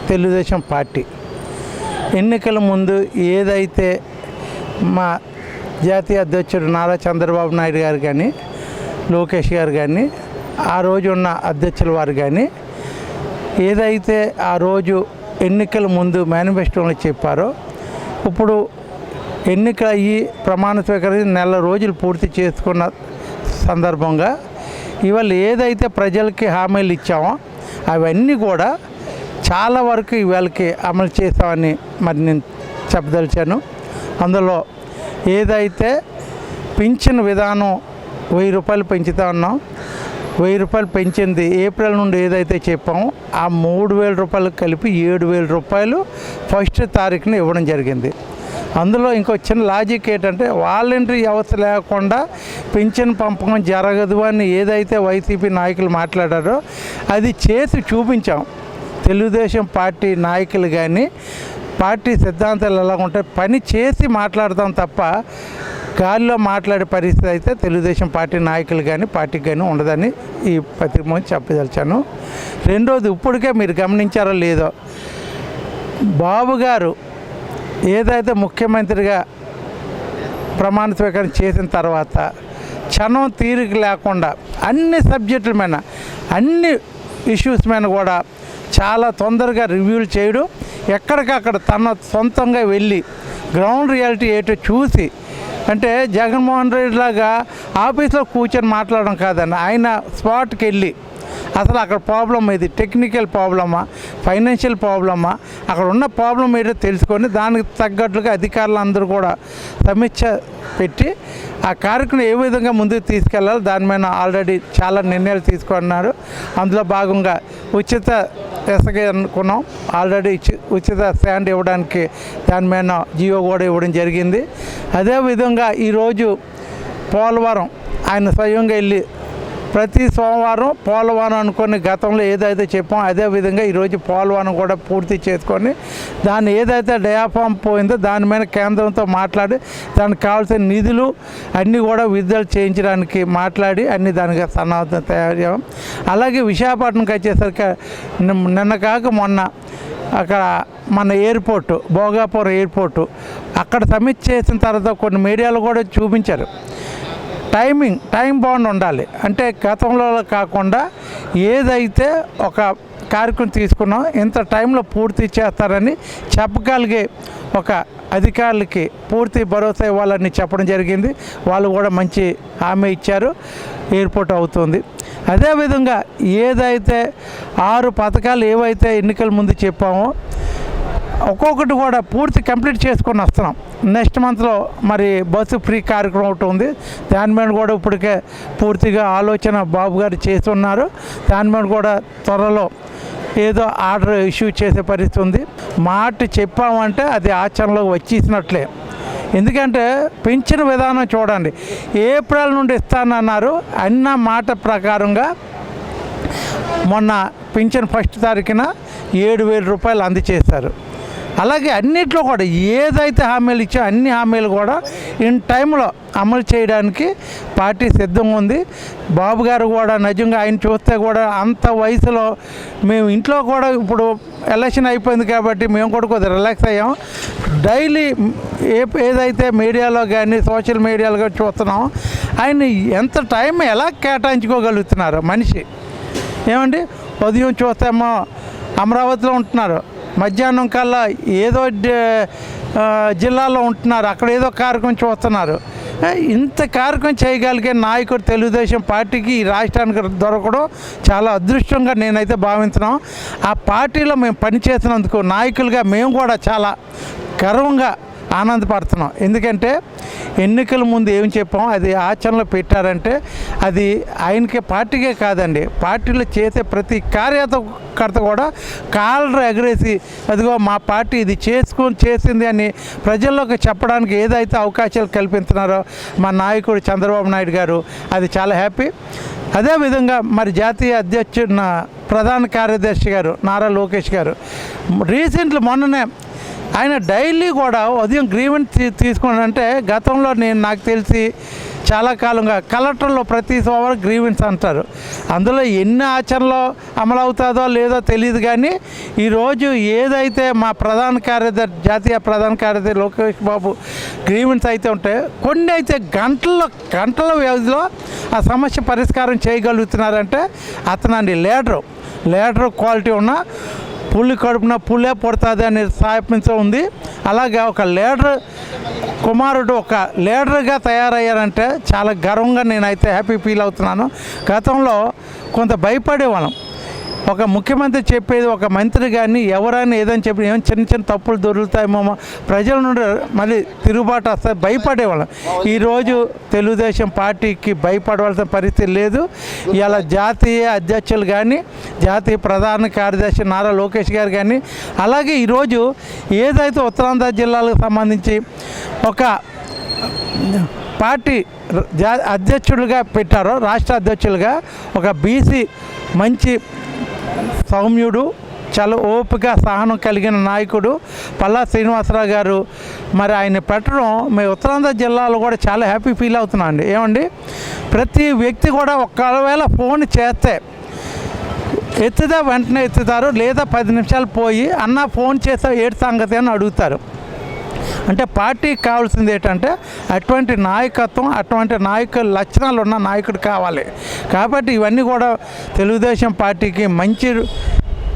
Telugu Desam party ఎన్నికల ముందు ఏదైతే మా జాతీయ అధ్యక్షుడు నారా చంద్రబాబు నాయుడు గారు కానీ లోకేష్ గారు కానీ ఆ రోజు ఉన్న అధ్యక్షుల వారు కానీ ఏదైతే ఆ రోజు ఎన్నికల ముందు మేనిఫెస్టోలో చెప్పారో ఇప్పుడు ఎన్నికలు అయ్యి ప్రమాణ స్వీకరించి నెల రోజులు పూర్తి చేసుకున్న సందర్భంగా ఇవాళ ఏదైతే ప్రజలకి హామీలు ఇచ్చామో అవన్నీ కూడా చాలా వరకు ఇవాళకి అమలు చేస్తామని మరి నేను చెప్పదలిచాను. అందులో ఏదైతే పింఛన్ విధానం 1000 రూపాయలు పెంచుతా ఉన్నాం, 1000 రూపాయలు పెంచింది ఏప్రిల్ నుండి ఏదైతే చెప్పామో ఆ 3000 రూపాయలు కలిపి 7000 రూపాయలు ఫస్ట్ తారీఖున ఇవ్వడం జరిగింది. అందులో ఇంకో చిన్న లాజిక్ ఏంటంటే వాలంటరీ వ్యవస్థ లేకుండా పింఛన్ పంపకం జరగదు అని ఏదైతే వైసీపీ నాయకులు మాట్లాడారో అది చేసి చూపించాం. తెలుగుదేశం పార్టీ నాయకులు కానీ పార్టీ సిద్ధాంతాలు ఎలా ఉంటాయి పని చేసి మాట్లాడతాం తప్ప గాలిలో మాట్లాడే పరిస్థితి అయితే తెలుగుదేశం పార్టీ నాయకులు కానీ పార్టీకి కానీ ఉండదని ఈ పత్రిక చెప్పదలిచాను. రెండోది, ఇప్పటికే మీరు గమనించారో లేదో, బాబు గారు ఏదైతే ముఖ్యమంత్రిగా ప్రమాణ స్వీకారం చేసిన తర్వాత క్షణం తీరిక లేకుండా అన్ని సబ్జెక్టుల మీద అన్ని ఇష్యూస్ మీద కూడా చాలా తొందరగా రివ్యూలు చేయడం, ఎక్కడికక్కడ తన సొంతంగా వెళ్ళి గ్రౌండ్ రియాలిటీ ఏంటో చూసి, అంటే జగన్మోహన్ రెడ్డి లాగా ఆఫీస్లో కూర్చొని మాట్లాడడం కాదండి, ఆయన స్పాట్కి వెళ్ళి అసలు అక్కడ ప్రాబ్లం ఇది టెక్నికల్ ప్రాబ్లమా ఫైనాన్షియల్ ప్రాబ్లమా అక్కడ ఉన్న ప్రాబ్లం ఏంటో తెలుసుకొని దానికి తగ్గట్లుగా అధికారులు అందరూ కూడా సమీక్ష పెట్టి ఆ కార్యక్రమం ఏ విధంగా ముందుకు తీసుకెళ్ళాలి దాని మీద ఆల్రెడీ చాలా నిర్ణయాలు తీసుకున్నారు. అందులో భాగంగా ఉచిత ఇసుక అనుకున్నాం, ఆల్రెడీ ఉచిత స్టాండ్ ఇవ్వడానికి దాని మీద జియో కూడా ఇవ్వడం జరిగింది. అదేవిధంగా ఈరోజు పోలవరం ఆయన స్వయంగా వెళ్ళి ప్రతి సోమవారం పోలవరం అనుకొని గతంలో ఏదైతే చెప్పామో అదేవిధంగా ఈరోజు పోలవరం కూడా పూర్తి చేసుకొని దాన్ని ఏదైతే డయాఫామ్ పోయిందో దాని మీద కేంద్రంతో మాట్లాడి దానికి కావాల్సిన నిధులు అన్నీ కూడా విడుదల చేయించడానికి మాట్లాడి అన్ని దానికి సన్నద్ధం తయారు చేయడం. అలాగే విశాఖపట్నంకి వచ్చేసరికి నిన్న కాక మొన్న అక్కడ మన ఎయిర్పోర్టు భోగాపురం ఎయిర్పోర్టు అక్కడ సమీక్ష చేసిన తర్వాత కొన్ని మీడియాలు కూడా చూపించారు. టైం బాండ్ ఉండాలి, అంటే గతంలో కాకుండా ఏదైతే ఒక కార్యక్రమం తీసుకున్నాం ఇంత టైంలో పూర్తి చేస్తారని చెప్పగలిగే ఒక అధికారులకి పూర్తి భరోసా ఇవ్వాలని చెప్పడం జరిగింది. వాళ్ళు కూడా మంచి హామీ ఇచ్చారు, ఎయిర్పోర్ట్ అవుతుంది. అదేవిధంగా ఏదైతే 6 పథకాలు ఏవైతే ఎన్నికల ముందు చెప్పామో ఒక్కొక్కటి కూడా పూర్తి కంప్లీట్ చేసుకొని వస్తున్నాం. నెక్స్ట్ మంత్లో మరి బస్సు ఫ్రీ కార్యక్రమం ఒకటి ఉంది, దాని మీద కూడా ఇప్పటికే పూర్తిగా ఆలోచన బాబు గారు చేస్తున్నారు. దాని మీద కూడా త్వరలో ఏదో ఆర్డర్ ఇష్యూ చేసే పరిస్థితి ఉంది. మాట చెప్పామంటే అది ఆచరణలో వచ్చేసినట్లే. ఎందుకంటే పెంచిన విధానం చూడండి, ఏప్రిల్ నుండి ఇస్తానన్నారు, అన్న మాట ప్రకారంగా మొన్న పింఛన్ ఫస్ట్ తారీఖున 7000 రూపాయలు అందజేశారు. అలాగే అన్నిట్లో కూడా ఏదైతే హామీలు ఇచ్చా అన్ని హామీలు కూడా ఇన్ టైంలో అమలు చేయడానికి పార్టీ సిద్ధంగా ఉంది. బాబు గారు కూడా నిజంగా ఆయన చూస్తే కూడా అంత వయసులో మేము ఇంట్లో కూడా ఇప్పుడు ఎలక్షన్ అయిపోయింది కాబట్టి మేము కూడా కొద్దిగా రిలాక్స్ అయ్యాం. డైలీ ఏదైతే మీడియాలో కానీ సోషల్ మీడియాలో కానీ చూస్తున్నామో ఆయన ఎంత టైం ఎలా కేటాయించుకోగలుగుతున్నారు మనిషి. ఏమండి, ఉదయం చూస్తామో అమరావతిలో ఉంటున్నారు, మధ్యాహ్నం కల్లా ఏదో జిల్లాలో ఉంటున్నారు, అక్కడ ఏదో కార్యక్రమం చూస్తున్నారు. ఇంత కార్యక్రమం చేయగలిగే నాయకుడు తెలుగుదేశం పార్టీకి ఈ రాష్ట్రానికి దొరకడం చాలా అదృష్టంగా నేనైతే భావించున్నాం. ఆ పార్టీలో మేము పనిచేసినందుకు నాయకులుగా మేము కూడా చాలా గర్వంగా ఆనందపడుతున్నాం. ఎందుకంటే ఎన్నికల ముందు ఏం చెప్పాం అది ఆచరణలో పెట్టారంటే అది ఆయనకి పార్టీకే కాదండి, పార్టీలో చేసే ప్రతి కార్యకర్త కూడా కాలర్ ఎగరేసి అదిగో మా పార్టీ ఇది చేసింది అని ప్రజల్లోకి చెప్పడానికి ఏదైతే అవకాశాలు కల్పిస్తున్నారో మా నాయకుడు చంద్రబాబు నాయుడు గారు, అది చాలా హ్యాపీ. అదేవిధంగా మరి జాతీయ అధ్యక్షుడు ప్రధాన కార్యదర్శి గారు నారా లోకేష్ గారు రీసెంట్లీ మొన్ననే ఆయన డైలీ కూడా ఉదయం గ్రీవెన్స్ తీసుకున్నాడంటే గతంలో నాకు తెలిసి చాలా కాలంగా కలెక్టర్లో ప్రతి సోమవారం గ్రీవెన్స్ అంటారు. అందులో ఎన్ని ఆచరణలో అమలు అవుతుందో లేదో తెలియదు. కానీ ఈరోజు ఏదైతే మా ప్రధాన కార్యదర్శి, జాతీయ ప్రధాన కార్యదర్శి లోకేష్ బాబు గ్రీవెన్స్ అయితే ఉంటాయో కొన్ని అయితే గంటల వ్యవధిలో ఆ సమస్య పరిష్కారం చేయగలుగుతున్నారంటే అతనండి లీడరు క్వాలిటీ ఉన్న పుల్లి కడుపున పుల్లే పుడుతుంది అనే సాయపించ ఉంది. అలాగే ఒక లీడర్ కుమారుడు ఒక లీడర్గా తయారయ్యారంటే చాలా గర్వంగా నేనైతే హ్యాపీ ఫీల్ అవుతున్నాను. గతంలో కొంత భయపడేవాళ్ళం. ఒక ముఖ్యమంత్రి చెప్పేది, ఒక మంత్రి కానీ ఎవరైనా ఏదని చెప్పి ఏమైనా చిన్న తప్పులు దొరుకుతాయేమో, ప్రజల నుండి మళ్ళీ తిరుగుబాటు వస్తాయి, భయపడేవాళ్ళం. ఈరోజు తెలుగుదేశం పార్టీకి భయపడవలసిన పరిస్థితి లేదు. ఇలా జాతీయ అధ్యక్షులు కానీ, జాతీయ ప్రధాన కార్యదర్శి నారా లోకేష్ గారు కానీ, అలాగే ఈరోజు ఏదైతే ఉత్తరాంధ్ర జిల్లాలకు సంబంధించి ఒక పార్టీ అధ్యక్షుడిగా పెట్టారో, రాష్ట్ర అధ్యక్షులుగా ఒక బీసీ మంచి సౌమ్యుడు, చాలా ఓపిక సహనం కలిగిన నాయకుడు పల్లా శ్రీనివాసరావు గారు మరి ఆయన పెట్టడం మేము ఉత్తరాంధ్ర జిల్లాలో కూడా చాలా హ్యాపీ ఫీల్ అవుతున్నాం అండి. ఏమండి, ప్రతి వ్యక్తి కూడా ఒకవేళ ఫోన్ చేస్తే ఎత్తుదా వెంటనే ఎత్తుతారు, లేదా 10 నిమిషాలు పోయి అన్న ఫోన్ చేస్తే ఏడు సంగతి అని అడుగుతారు. అంటే పార్టీకి కావాల్సింది ఏంటంటే అటువంటి నాయకత్వం, అటువంటి లక్షణాలు ఉన్న నాయకుడు కావాలి. కాబట్టి ఇవన్నీ కూడా తెలుగుదేశం పార్టీకి మంచి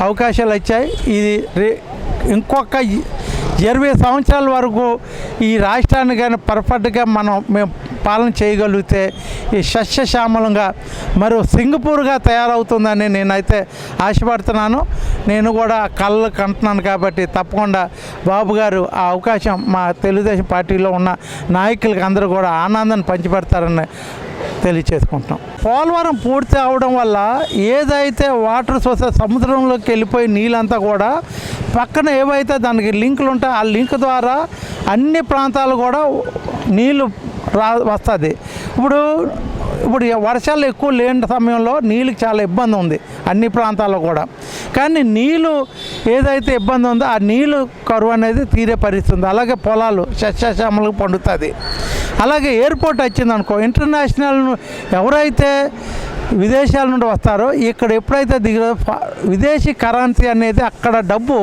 అవకాశాలు వచ్చాయి. ఇది ఇంకొక 20 సంవత్సరాల వరకు ఈ రాష్ట్రాన్ని కానీ పర్ఫెక్ట్గా మేము పాలన చేయగలిగితే ఈ సస్యశ్యామలంగా మరో సింగపూర్గా తయారవుతుందని నేనైతే ఆశపడుతున్నాను. నేను కూడా కళ్ళు కంటున్నాను. కాబట్టి తప్పకుండా బాబు గారు ఆ అవకాశం మా తెలుగుదేశం పార్టీలో ఉన్న నాయకులకి అందరూ కూడా ఆనందాన్ని పంచిపెడతారని తెలియచేసుకుంటున్నాం. పోలవరం పూర్తి అవడం వల్ల ఏదైతే వాటర్ సోర్స్ సముద్రంలోకి వెళ్ళిపోయి నీళ్ళంతా కూడా పక్కన ఏవైతే దానికి లింకులు ఉంటాయో ఆ లింక్ ద్వారా అన్ని ప్రాంతాలు కూడా నీళ్ళు వస్తుంది. ఇప్పుడు వర్షాలు ఎక్కువ లేని సమయంలో నీళ్ళకి చాలా ఇబ్బంది ఉంది అన్ని ప్రాంతాల్లో కూడా. కానీ నీళ్ళు ఏదైతే ఇబ్బంది ఉందో ఆ నీళ్ళు కరువు అనేది తీరే పరిస్థితి ఉంది. అలాగే పొలాలు సస్యశ్యామలకు పండుతుంది. అలాగే ఎయిర్పోర్ట్ వచ్చిందనుకో, ఇంటర్నేషనల్ ఎవరైతే విదేశాల నుండి వస్తారో ఇక్కడ ఎప్పుడైతే విదేశీ కరెన్సీ అనేది అక్కడ డబ్బు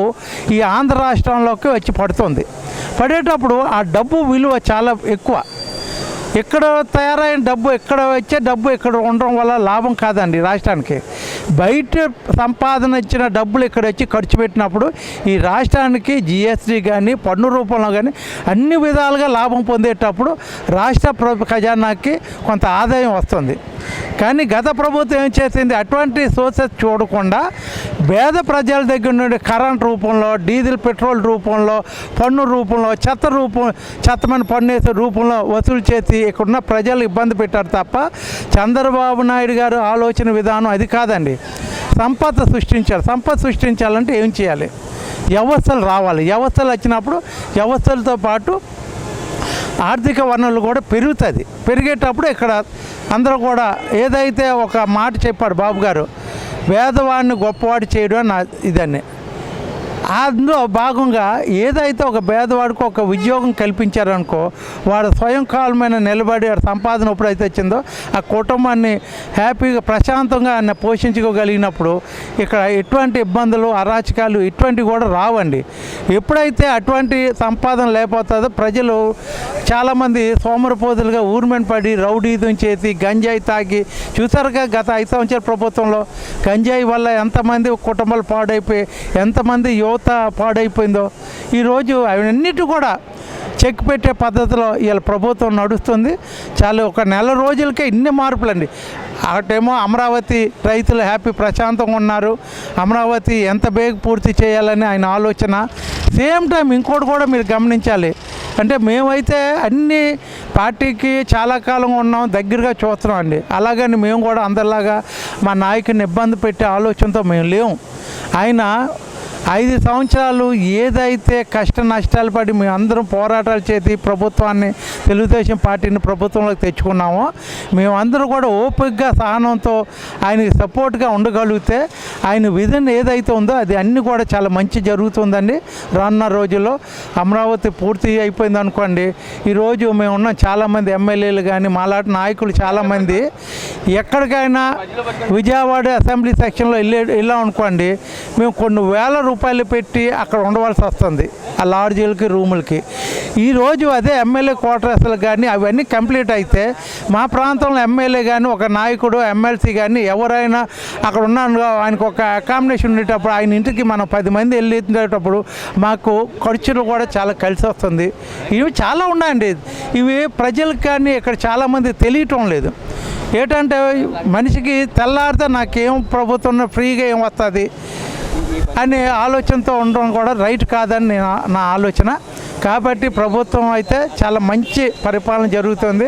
ఈ ఆంధ్ర రాష్ట్రంలోకి వచ్చి పడేటప్పుడు ఆ డబ్బు విలువ చాలా ఎక్కువ. ఇక్కడ తయారైన డబ్బు ఇక్కడ వచ్చే డబ్బు ఇక్కడ ఉండడం వల్ల లాభం కాదండి రాష్ట్రానికి. బయట సంపాదన ఇచ్చిన డబ్బులు ఇక్కడ వచ్చి ఖర్చు పెట్టినప్పుడు ఈ రాష్ట్రానికి జిఎస్టీ కానీ పన్ను రూపంలో కానీ అన్ని విధాలుగా లాభం పొందేటప్పుడు రాష్ట్ర ఖజానాకి కొంత ఆదాయం వస్తుంది. కానీ గత ప్రభుత్వం ఏం చేసింది, అటువంటి సోర్సెస్ చూడకుండా పేద ప్రజల దగ్గర నుండి కరెంట్ రూపంలో, డీజిల్ పెట్రోల్ రూపంలో, పన్ను రూపంలో, చెత్తమైన పన్ను వేసే రూపంలో వసూలు చేసి ఇక్కడున్న ప్రజలు ఇబ్బంది పెట్టారు తప్ప చంద్రబాబు నాయుడు గారు ఆలోచన విధానం అది కాదండి. సంపద సృష్టించాలంటే ఏం చేయాలి, వ్యవస్థలు రావాలి. వ్యవస్థలు వచ్చినప్పుడు వ్యవస్థలతో పాటు ఆర్థిక వనరులు కూడా పెరిగేటప్పుడు ఇక్కడ అందరూ కూడా ఏదైతే ఒక మాట చెప్పాడు బాబు గారు, పేదవాడిని గొప్పవాడు చేయడం నా ఇదని. అందులో భాగంగా ఏదైతే ఒక పేదవాడికి ఒక ఉద్యోగం కల్పించారనుకో, వాడు స్వయం కాలమైన నిలబడి సంపాదన ఎప్పుడైతే వచ్చిందో ఆ కుటుంబాన్ని హ్యాపీగా ప్రశాంతంగా ఆయన పోషించుకోగలిగినప్పుడు ఇక్కడ ఎటువంటి ఇబ్బందులు, అరాచకాలు ఇటువంటివి కూడా రావండి. ఎప్పుడైతే అటువంటి సంపాదన లేకపోతుందో ప్రజలు చాలామంది సోమరపోతులుగా ఊర్మెన్ పడి రౌడీదం చేసి గంజాయి తాగి చూసారుగా గత 5 సంవత్సరాల ప్రభుత్వంలో గంజాయి వల్ల ఎంతమంది కుటుంబాలు పాడైపోయి, ఎంతమంది యువత పాడైపోయిందో. ఈరోజు అవన్నిటి కూడా చెక్ పెట్టే పద్ధతిలో వీళ్ళ ప్రభుత్వం నడుస్తుంది. చాలా ఒక నెల రోజులకే ఇన్ని మార్పులండి. అటేమో అమరావతి రైతులు హ్యాపీ ప్రశాంతంగా ఉన్నారు, అమరావతి ఎంత బేగ పూర్తి చేయాలని ఆయన ఆలోచన. సేమ్ టైం ఇంకోటి కూడా మీరు గమనించాలి, అంటే మేమైతే అన్ని పార్టీకి చాలా కాలం ఉన్నాం, దగ్గరగా చూస్తున్నాం అండి. అలాగని మేము కూడా అందరిలాగా మా నాయకుని ఇబ్బంది పెట్టే ఆలోచనతో మేము లేము. ఆయన 5 సంవత్సరాలు ఏదైతే కష్ట నష్టాలు పడి మేము అందరం పోరాటాలు చేసి ప్రభుత్వాన్ని, తెలుగుదేశం పార్టీని ప్రభుత్వంలోకి తెచ్చుకున్నామో, మేమందరం కూడా ఓపికగా సహనంతో ఆయనకి సపోర్ట్గా ఉండగలిగితే ఆయన విజన్ ఏదైతే ఉందో అది అన్నీ కూడా చాలా మంచి జరుగుతుందండి. రానున్న రోజుల్లో అమరావతి పూర్తి అయిపోయింది అనుకోండి, ఈరోజు మేము ఉన్న చాలామంది ఎమ్మెల్యేలు కానీ మాలాంటి నాయకులు చాలామంది ఎక్కడికైనా విజయవాడ అసెంబ్లీ సెక్షన్లో వెళ్ళాం అనుకోండి, మేము కొన్ని వేల రూపాయలు పెట్టి అక్కడ ఉండవలసి వస్తుంది ఆ లాడ్జీలకి, రూములకి. ఈరోజు అదే ఎమ్మెల్యే క్వార్టర్స్లు కానీ అవన్నీ కంప్లీట్ అయితే మా ప్రాంతంలో ఎమ్మెల్యే కానీ ఒక నాయకుడు, ఎమ్మెల్సీ కానీ ఎవరైనా అక్కడ ఉన్నాను ఆయనకు ఒక అకామిడేషన్ ఉండేటప్పుడు ఆయన ఇంటికి మనం 10 మంది వెళ్ళేటప్పుడు మాకు ఖర్చులు కూడా చాలా కలిసి వస్తుంది. ఇవి చాలా ఉన్నాయండి. ఇవి ప్రజలకు కానీ ఇక్కడ చాలామంది తెలియటం లేదు. ఏంటంటే మనిషికి తెల్లారితే నాకేం ప్రభుత్వం ఫ్రీగా ఏం వస్తుంది అనే ఆలోచనతో ఉండడం కూడా రైట్ కాదని నా ఆలోచన. కాబట్టి ప్రభుత్వం అయితే చాలా మంచి పరిపాలన జరుగుతుంది.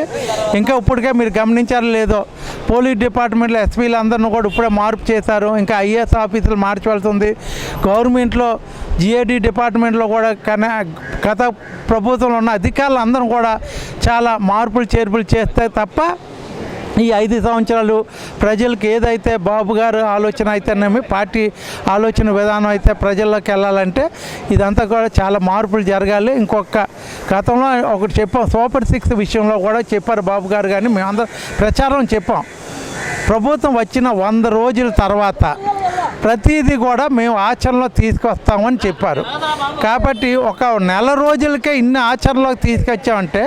ఇంకా ఇప్పటికే మీరు గమనించారో లేదో, పోలీస్ డిపార్ట్మెంట్లో ఎస్పీలు అందరిని కూడా ఇప్పుడే మార్పు చేశారు. ఇంకా ఐఏఎస్ ఆఫీసులు మార్చవలసింది. గవర్నమెంట్లో జిఏడి డిపార్ట్మెంట్లో కూడా గత ప్రభుత్వంలో ఉన్న అధికారులు అందరం కూడా చాలా మార్పులు చేర్పులు చేస్తే తప్ప ఈ 5 సంవత్సరాలు ప్రజలకు ఏదైతే బాబు గారు ఆలోచన అయితేనేమి, పార్టీ ఆలోచన విధానం అయితే ప్రజల్లోకి వెళ్ళాలంటే ఇదంతా కూడా చాలా మార్పులు జరగాలి. గతంలో ఒకటి చెప్పాం, సూపర్ 6 విషయంలో కూడా చెప్పారు బాబు గారు, కానీ మేమందరం ప్రచారం చెప్పాం. ప్రభుత్వం వచ్చిన 100 రోజుల తర్వాత ప్రతిదీ కూడా మేము ఆచరణలో తీసుకొస్తామని చెప్పారు. కాబట్టి ఒక నెల రోజులకే ఇన్ని ఆచరణలోకి తీసుకొచ్చామంటే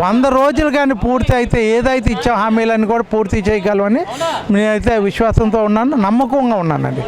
100 రోజులు కానీ పూర్తి అయితే ఏదైతే ఇచ్చాం హామీలన్నీ కూడా పూర్తి చేయగలమని నేనైతే విశ్వాసంతో ఉన్నాను, నమ్మకంగా ఉన్నానండి.